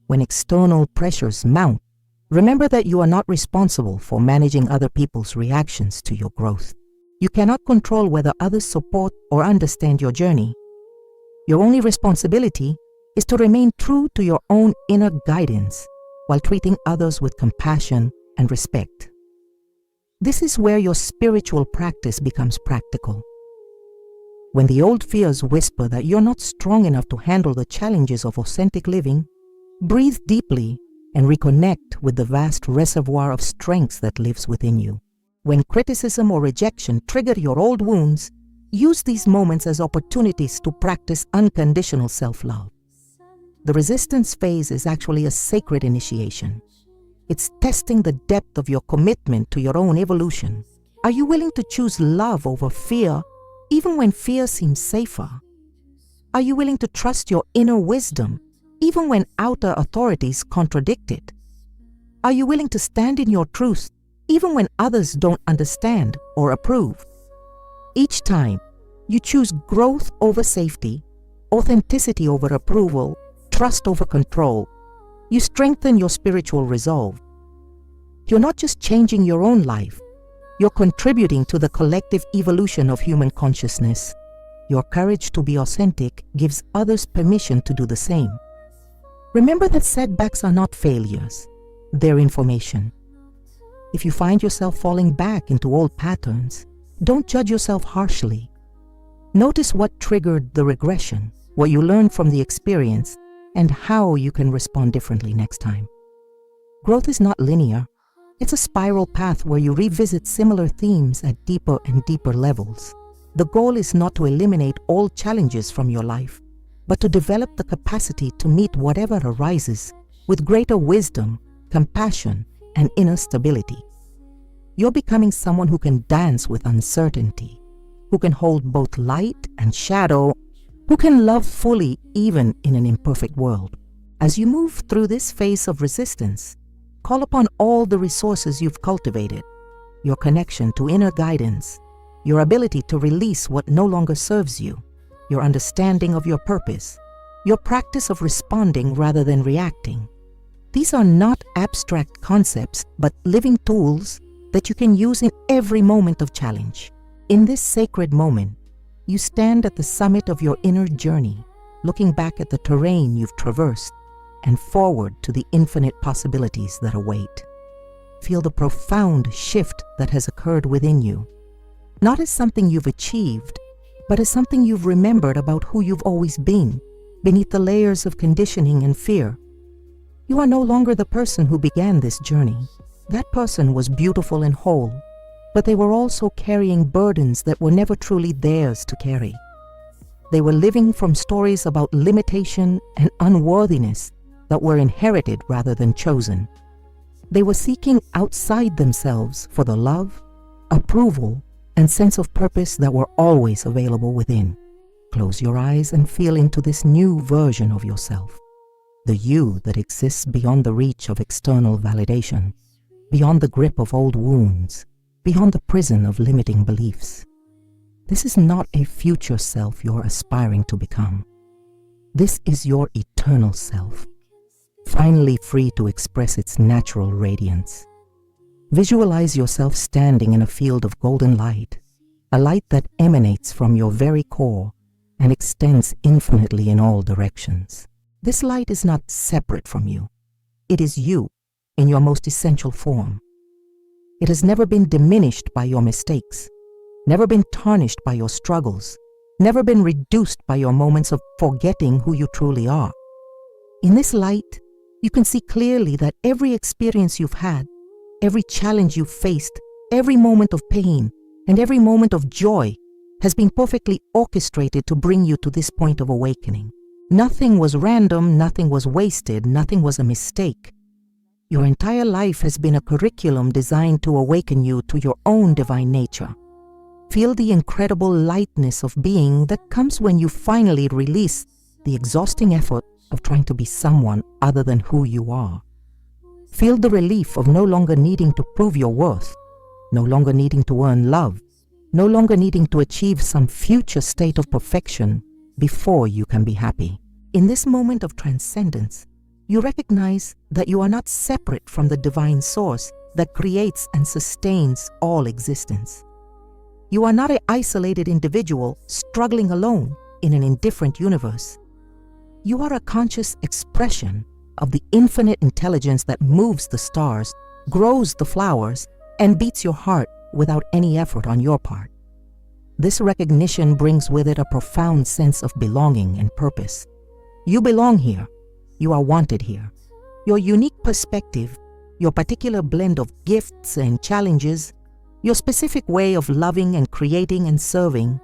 When external pressures mount, remember that you are not responsible for managing other people's reactions to your growth. You cannot control whether others support or understand your journey. Your only responsibility is to remain true to your own inner guidance while treating others with compassion and respect. This is where your spiritual practice becomes practical. When the old fears whisper that you're not strong enough to handle the challenges of authentic living, breathe deeply and reconnect with the vast reservoir of strength that lives within you. When criticism or rejection trigger your old wounds, use these moments as opportunities to practice unconditional self-love. The resistance phase is actually a sacred initiation. It's testing the depth of your commitment to your own evolution. Are you willing to choose love over fear, even when fear seems safer? Are you willing to trust your inner wisdom, even when outer authorities contradict it? Are you willing to stand in your truth, even when others don't understand or approve? Each time, you choose growth over safety, authenticity over approval, trust over control. You strengthen your spiritual resolve. You're not just changing your own life, you're contributing to the collective evolution of human consciousness. Your courage to be authentic gives others permission to do the same. Remember that setbacks are not failures, they're information. If you find yourself falling back into old patterns, don't judge yourself harshly. Notice what triggered the regression, what you learned from the experience, and how you can respond differently next time. Growth is not linear. It's a spiral path where you revisit similar themes at deeper and deeper levels. The goal is not to eliminate all challenges from your life, but to develop the capacity to meet whatever arises with greater wisdom, compassion, and inner stability. You're becoming someone who can dance with uncertainty, who can hold both light and shadow, who can love fully even in an imperfect world. As you move through this phase of resistance, call upon all the resources you've cultivated, your connection to inner guidance, your ability to release what no longer serves you, your understanding of your purpose, your practice of responding rather than reacting. These are not abstract concepts, but living tools that you can use in every moment of challenge. In this sacred moment, you stand at the summit of your inner journey, looking back at the terrain you've traversed and forward to the infinite possibilities that await. Feel the profound shift that has occurred within you, not as something you've achieved, but as something you've remembered about who you've always been, beneath the layers of conditioning and fear. You are no longer the person who began this journey. That person was beautiful and whole, but they were also carrying burdens that were never truly theirs to carry. They were living from stories about limitation and unworthiness that were inherited rather than chosen. They were seeking outside themselves for the love, approval, and sense of purpose that were always available within. Close your eyes and feel into this new version of yourself, the you that exists beyond the reach of external validation, beyond the grip of old wounds, beyond the prison of limiting beliefs. This is not a future self you're aspiring to become. This is your eternal self, finally free to express its natural radiance. Visualize yourself standing in a field of golden light, a light that emanates from your very core and extends infinitely in all directions. This light is not separate from you. It is you in your most essential form. It has never been diminished by your mistakes, never been tarnished by your struggles, never been reduced by your moments of forgetting who you truly are. In this light, you can see clearly that every experience you've had, every challenge you've faced, every moment of pain, and every moment of joy has been perfectly orchestrated to bring you to this point of awakening. Nothing was random, nothing was wasted, nothing was a mistake. Your entire life has been a curriculum designed to awaken you to your own divine nature. Feel the incredible lightness of being that comes when you finally release the exhausting effort of trying to be someone other than who you are. Feel the relief of no longer needing to prove your worth, no longer needing to earn love, no longer needing to achieve some future state of perfection before you can be happy. In this moment of transcendence, you recognize that you are not separate from the divine source that creates and sustains all existence. You are not an isolated individual struggling alone in an indifferent universe. You are a conscious expression of the infinite intelligence that moves the stars, grows the flowers, and beats your heart without any effort on your part. This recognition brings with it a profound sense of belonging and purpose. You belong here. You are wanted here. Your unique perspective, your particular blend of gifts and challenges, your specific way of loving and creating and serving,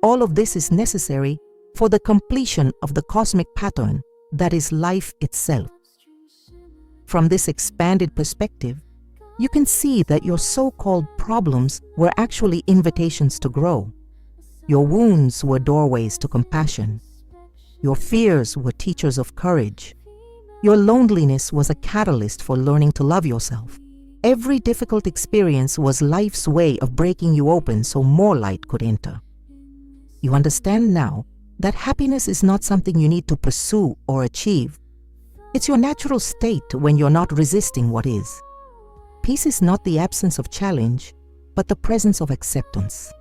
all of this is necessary for the completion of the cosmic pattern that is life itself. From this expanded perspective, you can see that your so-called problems were actually invitations to grow. Your wounds were doorways to compassion. Your fears were teachers of courage. Your loneliness was a catalyst for learning to love yourself. Every difficult experience was life's way of breaking you open so more light could enter. You understand now that happiness is not something you need to pursue or achieve. It's your natural state when you're not resisting what is. Peace is not the absence of challenge, but the presence of acceptance.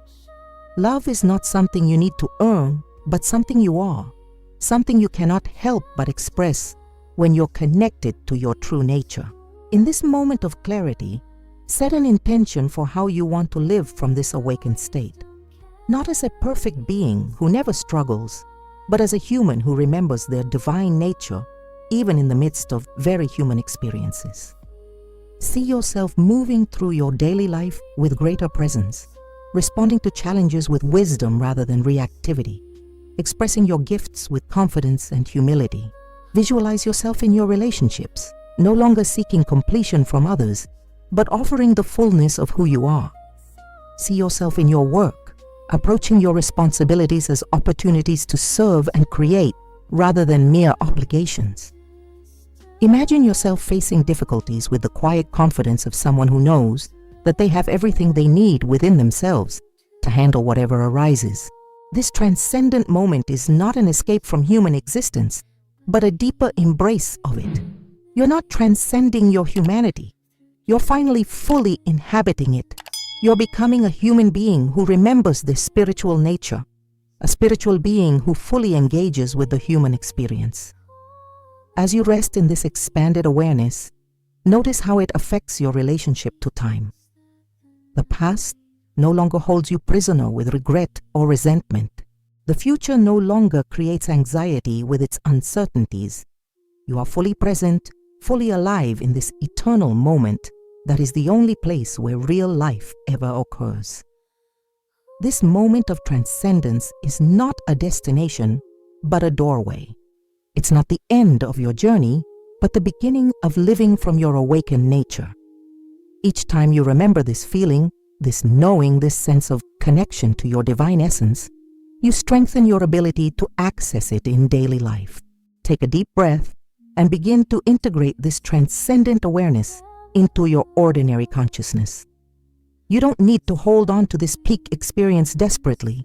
Love is not something you need to earn, but something you are, something you cannot help but express when you're connected to your true nature. In this moment of clarity, set an intention for how you want to live from this awakened state. not as a perfect being who never struggles, but as a human who remembers their divine nature even in the midst of very human experiences. See yourself moving through your daily life with greater presence, responding to challenges with wisdom rather than reactivity, expressing your gifts with confidence and humility. Visualize yourself in your relationships, no longer seeking completion from others, but offering the fullness of who you are. See yourself in your work, approaching your responsibilities as opportunities to serve and create rather than mere obligations. Imagine yourself facing difficulties with the quiet confidence of someone who knows that they have everything they need within themselves to handle whatever arises. This transcendent moment is not an escape from human existence, but a deeper embrace of it. You're not transcending your humanity. You're finally fully inhabiting it. You're becoming a human being who remembers their spiritual nature, a spiritual being who fully engages with the human experience. As you rest in this expanded awareness, notice how it affects your relationship to time. The past no longer holds you prisoner with regret or resentment. The future no longer creates anxiety with its uncertainties. You are fully present, fully alive in this eternal moment that is the only place where real life ever occurs. This moment of transcendence is not a destination, but a doorway. It's not the end of your journey, but the beginning of living from your awakened nature. Each time you remember this feeling, this knowing, this sense of connection to your divine essence, you strengthen your ability to access it in daily life. Take a deep breath and begin to integrate this transcendent awareness into your ordinary consciousness. You don't need to hold on to this peak experience desperately.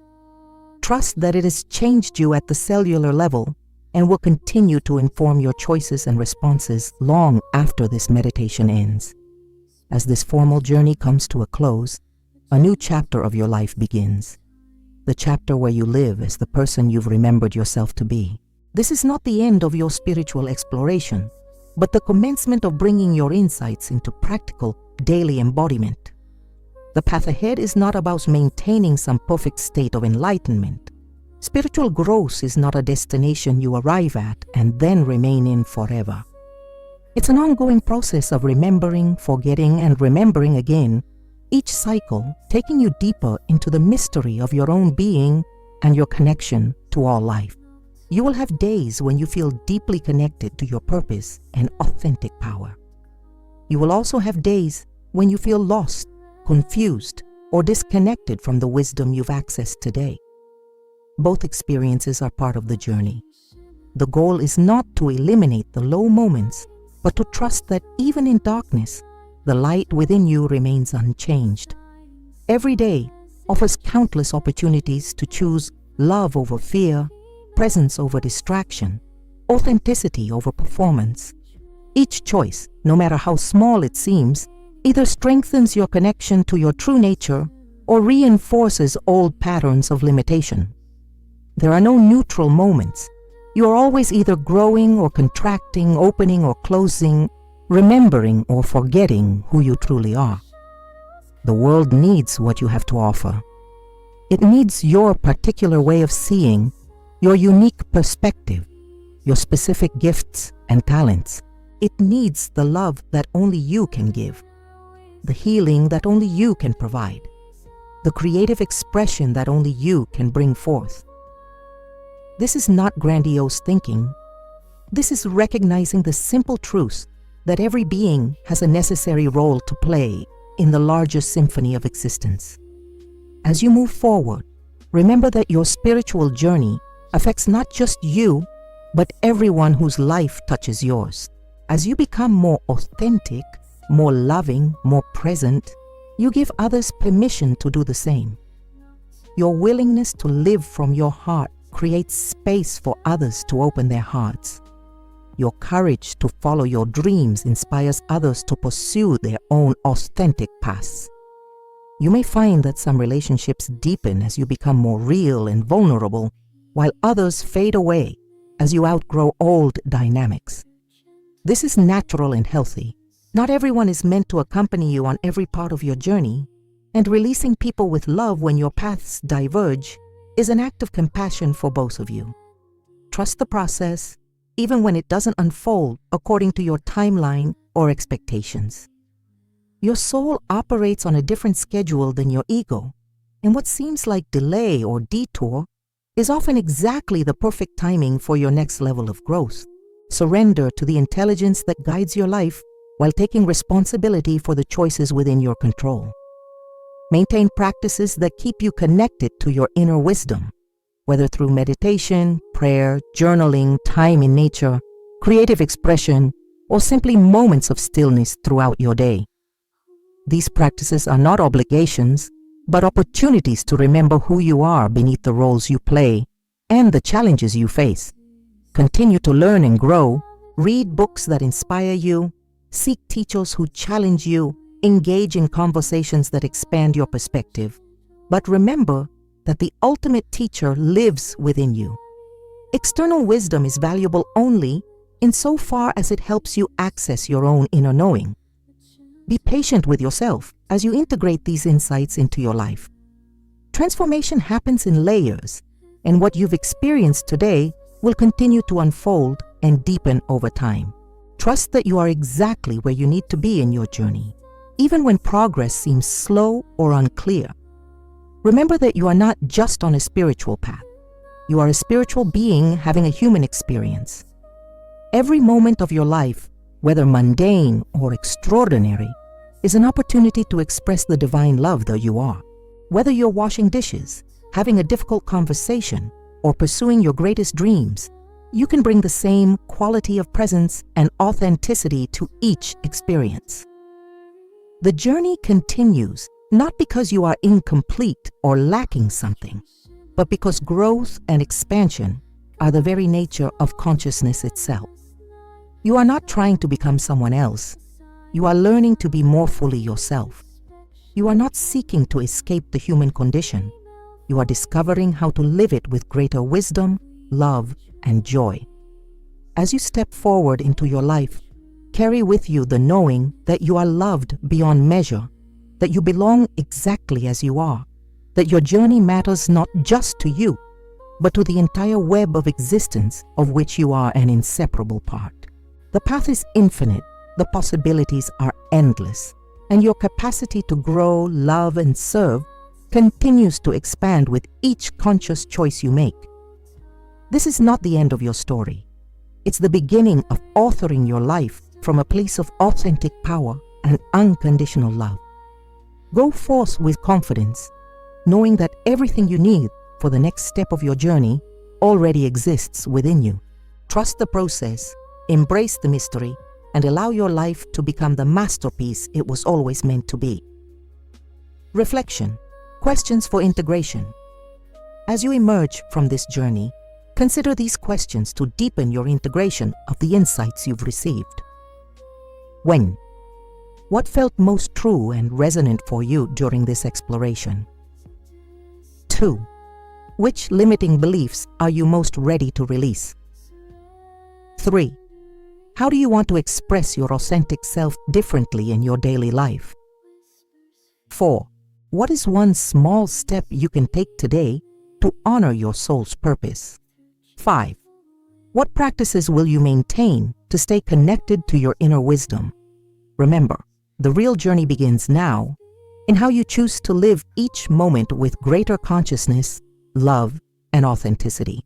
Trust that it has changed you at the cellular level and will continue to inform your choices and responses long after this meditation ends. As this formal journey comes to a close, a new chapter of your life begins. The chapter where you live as the person you've remembered yourself to be. This is not the end of your spiritual exploration, but the commencement of bringing your insights into practical, daily embodiment. The path ahead is not about maintaining some perfect state of enlightenment. Spiritual growth is not a destination you arrive at and then remain in forever. It's an ongoing process of remembering, forgetting, and remembering again, each cycle taking you deeper into the mystery of your own being and your connection to all life. You will have days when you feel deeply connected to your purpose and authentic power. You will also have days when you feel lost, confused, or disconnected from the wisdom you've accessed today. Both experiences are part of the journey. The goal is not to eliminate the low moments, but to trust that even in darkness, the light within you remains unchanged. Every day offers countless opportunities to choose love over fear, presence over distraction, authenticity over performance. Each choice, no matter how small it seems, either strengthens your connection to your true nature or reinforces old patterns of limitation. There are no neutral moments. You are always either growing or contracting, opening or closing, remembering or forgetting who you truly are. The world needs what you have to offer. It needs your particular way of seeing, your unique perspective, your specific gifts and talents. It needs the love that only you can give, the healing that only you can provide, the creative expression that only you can bring forth. This is not grandiose thinking. This is recognizing the simple truth that every being has a necessary role to play in the larger symphony of existence. As you move forward, remember that your spiritual journey affects not just you, but everyone whose life touches yours. As you become more authentic, more loving, more present, you give others permission to do the same. Your willingness to live from your heart creates space for others to open their hearts. Your courage to follow your dreams inspires others to pursue their own authentic paths. You may find that some relationships deepen as you become more real and vulnerable, while others fade away as you outgrow old dynamics. This is natural and healthy. Not everyone is meant to accompany you on every part of your journey, And releasing people with love when your paths diverge is an act of compassion for both of you. Trust the process, even when it doesn't unfold according to your timeline or expectations. Your soul operates on a different schedule than your ego, and what seems like delay or detour is often exactly the perfect timing for your next level of growth. Surrender to the intelligence that guides your life while taking responsibility for the choices within your control. Maintain practices that keep you connected to your inner wisdom, whether through meditation, prayer, journaling, time in nature, creative expression, or simply moments of stillness throughout your day. These practices are not obligations, but opportunities to remember who you are beneath the roles you play and the challenges you face. Continue to learn and grow, read books that inspire you, seek teachers who challenge you, engage in conversations that expand your perspective. But remember that the ultimate teacher lives within you. External wisdom is valuable only insofar as it helps you access your own inner knowing. Be patient with yourself as you integrate these insights into your life. Transformation happens in layers, and what you've experienced today will continue to unfold and deepen over time. Trust that you are exactly where you need to be in your journey, even when progress seems slow or unclear. Remember that you are not just on a spiritual path. You are a spiritual being having a human experience. Every moment of your life, whether mundane or extraordinary, is an opportunity to express the divine love that you are. Whether you're washing dishes, having a difficult conversation, or pursuing your greatest dreams, you can bring the same quality of presence and authenticity to each experience. The journey continues not because you are incomplete or lacking something, but because growth and expansion are the very nature of consciousness itself. You are not trying to become someone else. You are learning to be more fully yourself. You are not seeking to escape the human condition. You are discovering how to live it with greater wisdom, love, and joy. As you step forward into your life, carry with you the knowing that you are loved beyond measure, that you belong exactly as you are, that your journey matters not just to you, but to the entire web of existence of which you are an inseparable part. The path is infinite, the possibilities are endless, and your capacity to grow, love, and serve continues to expand with each conscious choice you make. This is not the end of your story. It's the beginning of authoring your life from a place of authentic power and unconditional love. Go forth with confidence, knowing that everything you need for the next step of your journey already exists within you. Trust the process, embrace the mystery, and allow your life to become the masterpiece it was always meant to be. Reflection. Questions for integration. As you emerge from this journey, consider these questions to deepen your integration of the insights you've received. When? What felt most true and resonant for you during this exploration? 2. Which limiting beliefs are you most ready to release? 3. How do you want to express your authentic self differently in your daily life? 4. What is one small step you can take today to honor your soul's purpose? 5. What practices will you maintain to stay connected to your inner wisdom? Remember, the real journey begins now in how you choose to live each moment with greater consciousness, love, and authenticity.